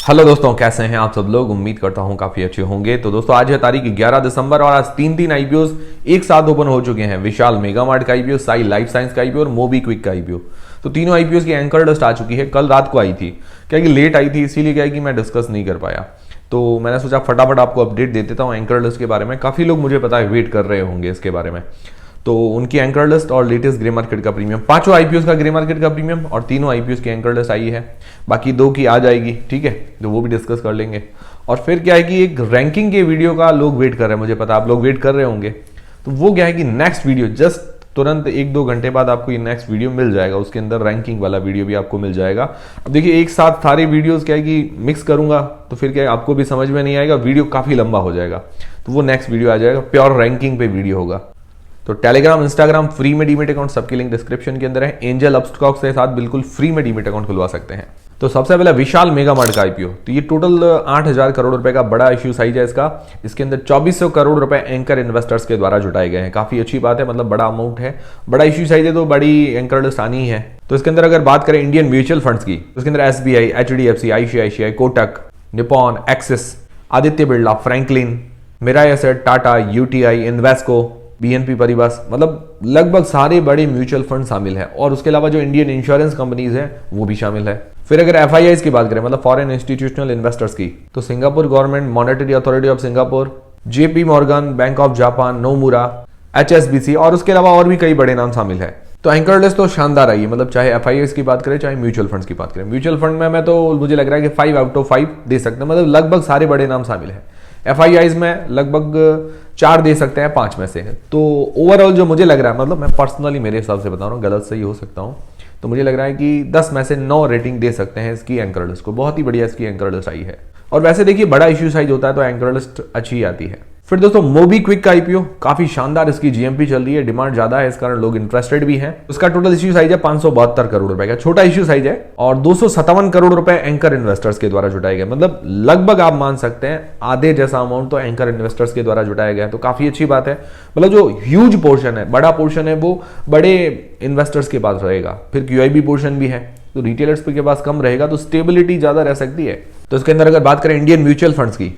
Hello दोस्तों, कैसे हैं आप सब लोग। उम्मीद करता हूं काफी अच्छे होंगे। तो दोस्तों आज है तारीख 11 दिसंबर और आज तीन आईपीओ एक साथ ओपन हो चुके हैं। विशाल मेगा मार्ट का आईपीओ, साई लाइफ साइंस का आईपीओ और मोबीक्विक का आईपीओ। तो तीनों आईपीओ की एंकर लिस्ट आ चुकी है। कल रात को आई थी, क्या कि लेट आई थी, इसीलिए क्या है कि मैं डिस्कस नहीं कर पाया। तो मैंने सोचा फटाफट आपको अपडेट दे देता हूँ एंकर लिस्ट के बारे में। काफी लोग मुझे पता है वेट कर रहे होंगे इसके बारे में। तो उनकी एंकर लिस्ट और लेटेस्ट ग्रे मार्केट का प्रीमियम, पांचों आईपीओ का ग्रे मार्केट का प्रीमियम और तीनों आईपीओ की एंकर लिस्ट आई है। बाकी दो की आ जाएगी, ठीक है, तो वो भी डिस्कस कर लेंगे। और फिर क्या है कि एक रैंकिंग के वीडियो का लोग वेट कर रहे हैं, मुझे पता आप लोग वेट कर रहे होंगे। तो वो क्या है कि नेक्स्ट वीडियो जस्ट तुरंत 1-2 घंटे बाद आपको ये नेक्स्ट वीडियो मिल जाएगा। उसके अंदर रैंकिंग वाला वीडियो भी आपको मिल जाएगा। अब देखिए एक साथ सारे वीडियोस क्या है कि मिक्स करूंगा तो फिर क्या है आपको भी समझ में नहीं आएगा, वीडियो काफी लंबा हो जाएगा। तो वो नेक्स्ट वीडियो आ जाएगा, प्योर रैंकिंग पे वीडियो होगा। तो टेलीग्राम, इंस्टाग्राम फ्री में डीमेट अकाउंट, सबकी लिंक डिस्क्रिप्शन के अंदर है। एंजल अपस्टॉक्स के साथ बिल्कुल फ्री में डीमेट अकाउंट खुलवा सकते हैं। तो सबसे पहले विशाल मेगा मार्ट का आईपीओ, तो ये टोटल 8,000 करोड़ रुपए का बड़ा इश्यू साइज है इसका। इसके अंदर 2400 करोड़ रुपए एंकर इन्वेस्टर्स के द्वारा जुटाए गए हैं। काफी अच्छी बात है, मतलब बड़ा अमाउंट है, बड़ा इश्यू साइज है तो बड़ी एंकर लिस्ट आनी है। तो इसके अंदर अगर बात करें इंडियन म्यूचुअल फंड्स की, तो इसके अंदर SBI, HDFC, ICICI, Kotak, Nippon, Axis, Aditya Birla, Franklin, Mirae Asset, Tata, UTI, Invesco, BNP Paribas, मतलब लगभग सारे बड़े म्यूचुअल फंड शामिल है। और उसके अलावा जो इंडियन इंश्योरेंस कंपनीज है वो भी शामिल है। फिर अगर एफआईआईज की बात करें, मतलब फॉरेन इंस्टीट्यूशनल इन्वेस्टर्स की, तो Singapore government, monetary authority of Singapore, JP Morgan, bank of Japan, Nomura, HSBC और उसके अलावा और भी कई बड़े नाम शामिल है। तो एंकर लिस्ट तो शानदार आई है, मतलब चाहे एफआईआईज की बात करें चाहे म्यूचुअल फंड्स की बात करें। म्यूचुअल फंड में मैं तो मुझे लग रहा है कि 5 आउट ऑफ 5 दे सकते हैं, मतलब लगभग सारे बड़े नाम शामिल है। एफआईआईज में लगभग 4 दे सकते हैं 5 में से। तो ओवरऑल जो मुझे लग रहा है, मतलब मैं पर्सनली मेरे हिसाब से बता रहा हूँ, गलत सही हो सकता हूँ, तो मुझे लग रहा है कि 10 में से 9 रेटिंग दे सकते हैं इसकी एंकर लिस्ट को। बहुत ही बढ़िया इसकी एंकर लिस्ट आई है। और वैसे देखिए बड़ा इश्यू साइज होता है तो एंकर लिस्ट अच्छी आती है। फिर दोस्तों मोबीक्विक का आईपीओ, काफी शानदार इसकी जीएमपी चल रही है, डिमांड ज्यादा है, इस कारण लोग इंटरेस्टेड भी हैं। उसका टोटल इश्यू साइज है 572 करोड़ रुपए का, छोटा इश्यू साइज है। और 257 करोड़ रुपए एंकर इन्वेस्टर्स के द्वारा जुटाए गए, मतलब लगभग आप मान सकते हैं आधे जैसा अमाउंट तो एंकर इन्वेस्टर्स के द्वारा जुटाया गया है। तो काफी अच्छी बात है, मतलब जो ह्यूज पोर्शन है, बड़ा पोर्शन है, वो बड़े इन्वेस्टर्स के पास रहेगा। फिर क्यूआईबी पोर्शन भी है, तो रिटेलर्स के पास कम रहेगा, तो स्टेबिलिटी ज्यादा रह सकती है। तो इसके अंदर अगर बात करें इंडियन म्यूचुअल फंड्स की,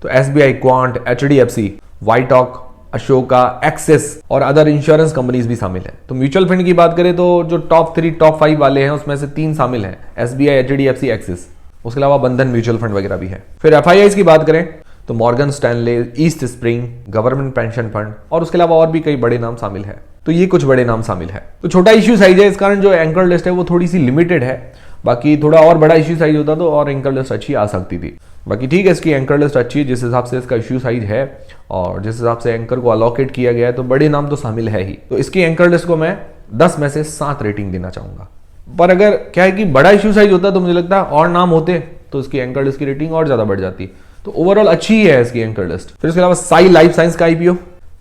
तो SBI, Quant, HDFC, WhiteOak, Ashoka, Axis और अदर इंश्योरेंस कंपनीज भी शामिल है। तो म्यूचुअल फंड की बात करें तो जो टॉप 3 टॉप 5 वाले हैं उसमें से 3 शामिल हैं, एसबीआई, एचडीएफसी, एक्सिस। उसके अलावा बंधन म्यूचुअल फंड वगैरह भी है। फिर एफआईआईज की बात करें तो Morgan Stanley, east spring, government pension fund और उसके अलावा और भी कई बड़े नाम शामिल है। तो ये कुछ बड़े नाम शामिल है। तो छोटा इश्यू साइज है, इस कारण जो एंकर लिस्ट है वो थोड़ी सी लिमिटेड है। बाकी थोड़ा और बड़ा इश्यू साइज होता तो और एंकर लिस्ट अच्छी आ सकती थी। बाकी ठीक है, इसकी एंकर लिस्ट अच्छी है जिस हिसाब से इसका इश्यू साइज है और जिस हिसाब से एंकर को अलोकेट किया गया है, तो बड़े नाम तो शामिल है ही। तो इसकी एंकर लिस्ट को मैं 10 में से 7 रेटिंग देना चाहूंगा। पर अगर क्या है कि बड़ा इश्यू साइज होता तो मुझे लगता है और नाम होते तो इसकी एंकर लिस्ट की रेटिंग और ज्यादा बढ़ जाती। तो ओवरऑल अच्छी है इसकी एंकर लिस्ट। फिर इसके अलावा साई लाइफ साइंस का आईपीओ,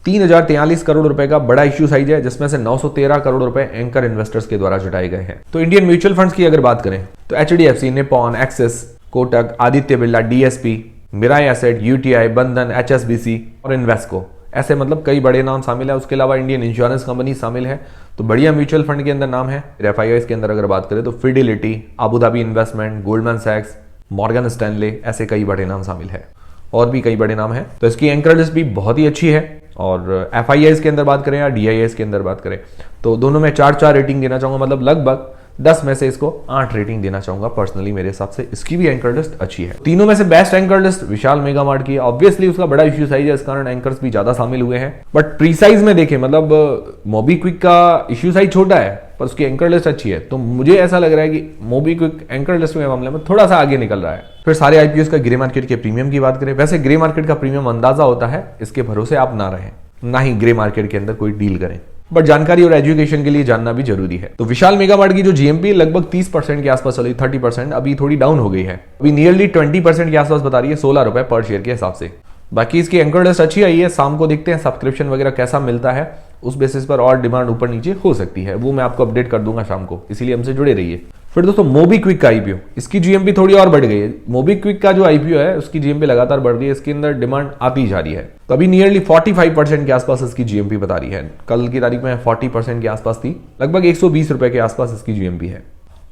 3043 करोड़ रुपए का बड़ा इश्यू साइज है, जिसमें से 913 करोड़ रुपए एंकर इन्वेस्टर्स के द्वारा जुटाए गए हैं। तो इंडियन म्यूचुअल फंड्स की अगर बात करें तो HDFC, Nippon, Axis, Kotak, Aditya Birla, DSP, Mirae Asset, UTI, Bandhan, HSBC और इन्वेस्को, ऐसे मतलब कई बड़े नाम शामिल है। उसके अलावा इंडियन इंश्योरेंस कंपनी शामिल है। तो बढ़िया म्यूचुअल फंड के अंदर नाम है। एफआईआईज के अंदर अगर बात करें तो Fidelity, Abu Dhabi investment, Goldman सैक्स, मॉर्गन स्टैनले, ऐसे कई बड़े नाम शामिल है। और भी कई बड़े नाम है। तो इसकी एंकर लिस्ट भी बहुत ही अच्छी है। और एफआईआईज के अंदर बात करें या डीआईएस के अंदर बात करें तो दोनों में 4-4 रेटिंग देना चाहूंगा, मतलब लगभग 10 में से इसको 8 रेटिंग देना चाहूंगा पर्सनली। मेरे हिसाब से इसकी भी एंकर लिस्ट अच्छी है। तीनों में से बेस्ट एंकर लिस्ट विशाल मेगा मार्ट की है। ऑब्वियसली उसका बड़ा इश्यू साइज है, इस कारण एंकर्स भी ज्यादा शामिल हुए हैं। बट प्रीसाइज में देखें, मतलब मोबीक्विक का इश्यू साइज छोटा है पर उसकी एंकर लिस्ट अच्छी है। तो मुझे ऐसा लग रहा है कि मोबीक्विक एंकर लिस्ट में मामले में थोड़ा सा आगे निकल रहा है। फिर सारे आईपीओ का ग्रे मार्केट के प्रीमियम की बात करें, वैसे ग्रे मार्केट का प्रीमियम अंदाजा होता है, इसके भरोसे आप ना रहें, ना ही ग्रे मार्केट के अंदर कोई डील करें। बट जानकारी और एजुकेशन के लिए जानना भी जरूरी है। तो विशाल मेगा मार्ट की जो जीएमपी लगभग 30% के आसपास चली, 30%, अभी थोड़ी डाउन हो गई है, अभी नियरली 20% के आसपास बता रही है 16 रुपए पर शेयर के हिसाब से। बाकी इसकी एंकर लिस्ट अच्छी आई है। शाम को देखते हैं सब्सक्रिप्शन वगैरह कैसा मिलता है, उस बेसिस पर और डिमांड ऊपर नीचे हो सकती है, वो मैं आपको अपडेट कर दूंगा शाम को, इसीलिए हमसे जुड़े रहिए। फिर दोस्तों मोबीक्विक का आईपीओ, इसकी जीएमपी थोड़ी और बढ़ गई है। मोबीक्विक का जो आईपीओ है उसकी जीएमपी लगातार बढ़ रही है, इसके अंदर डिमांड आती जा रही है। तो अभी नियरली 45% के आसपास इसकी जीएमपी बता रही है। कल की तारीख में 40% के आसपास थी, लगभग 120 रुपए के आसपास इसकी जीएमपी है।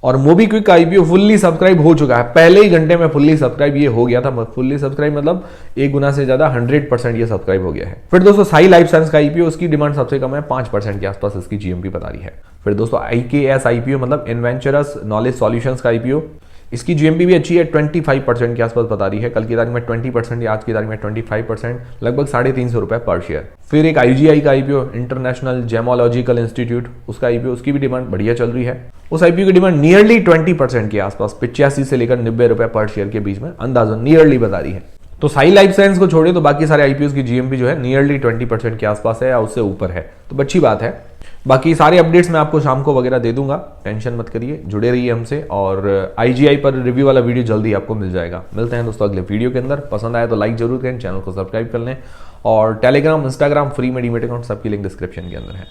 और मोबीक्विक का आईपीओ फुल्ली सब्सक्राइब हो चुका है, पहले ही घंटे में फुल्ली सब्सक्राइब ये हो गया था। फुल्ली सब्सक्राइब मतलब 1 गुना से ज्यादा 100% ये सब्सक्राइब हो गया है। फिर दोस्तों साई लाइफ साइंस का आईपीओ, उसकी डिमांड सबसे कम है, 5% के आसपास इसकी जीएमपी बता रही है। फिर दोस्तों IKS आईपीओ मतलब इन्वेंचरस नॉलेज सॉल्यूशंस का आईपीओ, इसकी जीएमपी भी अच्छी है, 25% के आसपास बता रही है। कल की तारीख में 20% या आज की तारीख में 25%, लगभग 350 रुपए पर शेयर। फिर एक IGI का आईपीओ, इंटरनेशनल जेमोलॉजिकल इंस्टीट्यूट, उसका आईपीओ, उसकी भी डिमांड बढ़िया चल रही है। उस आईपीओ की डिमांड नियरली 20% के आसपास, 85 से लेकर 90 रुपए पर शेयर के बीच में अंदाजन नियरली बता रही है। तो साई लाइफ साइंस को छोड़े तो बाकी सारे आईपीओ की जीएमपी जो है नियरली 20% के आसपास है या उससे ऊपर है, तो अच्छी बात है। बाकी सारे अपडेट्स मैं आपको शाम को वगैरह दे दूंगा, टेंशन मत करिए, जुड़े रहिए हमसे। और IGI पर रिव्यू वाला वीडियो जल्दी आपको मिल जाएगा। मिलते हैं दोस्तों अगले वीडियो के अंदर। पसंद आया तो लाइक जरूर करें, चैनल को सब्सक्राइब कर लें, और टेलीग्राम, इंस्टाग्राम फ्री में डीमेट अकाउंट सबकी लिंक डिस्क्रिप्शन के अंदर है।